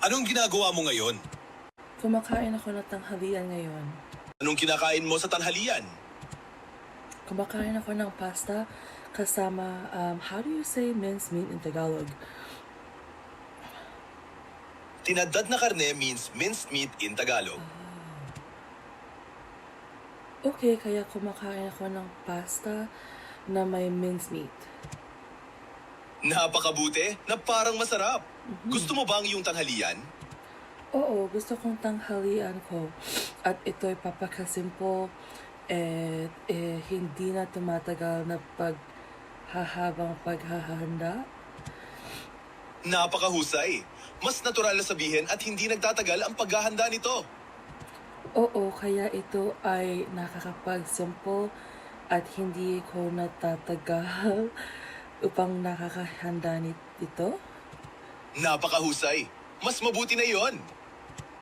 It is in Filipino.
Anong ginagawa mo ngayon? Kumakain ako ng tanghalian ngayon. Anong kinakain mo sa tanghalian? Kumakain ako ng pasta kasama, how do you say minced meat in Tagalog? Tinadtad na karne means minced meat in Tagalog. Okay, kaya kumakain ako ng pasta na may minced meat. Napakabuti na parang masarap. Gusto mo bang yung tanghalian? Oo, gusto kong tanghalian ko. At ito'y papakasimple at hindi na tumatagal na paghahabang paghahanda. Napakahusay. Mas natural na sabihin at hindi nagtatagal ang paghahanda nito. Oo, kaya ito ay nakakapag-simple at hindi ko natatagal upang nakakahanda nito. Napakahusay. Mas mabuti na yon.